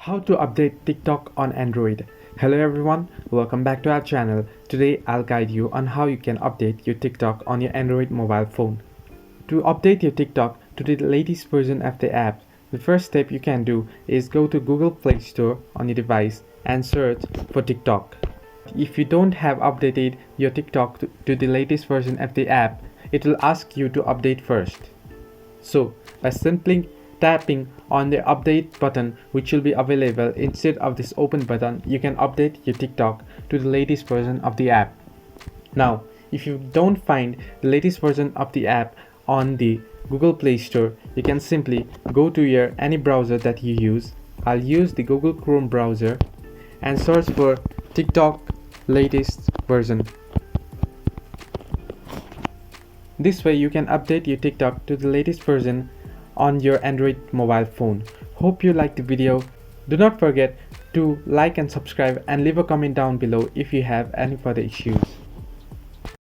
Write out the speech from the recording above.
How to update TikTok on Android. Hello everyone, welcome back to our channel. Today I'll guide you on how you can update your TikTok on your Android mobile phone. To update your TikTok to the latest version of the app, the first step you can do is go to Google Play Store on your device and search for TikTok. If you don't have updated your TikTok to the latest version of the app, it will ask you to update first. So, by simply tapping on the update button, which will be available instead of this open button, you can update your TikTok to the latest version of the app. Now, if you don't find the latest version of the app on the Google Play Store, you can simply go to your any browser that you use. I'll use the Google Chrome browser and search for TikTok latest version. This way you can update your TikTok to the latest version on your Android mobile phone. Hope you liked the video. Do not forget to like and subscribe and leave a comment down below if you have any further issues.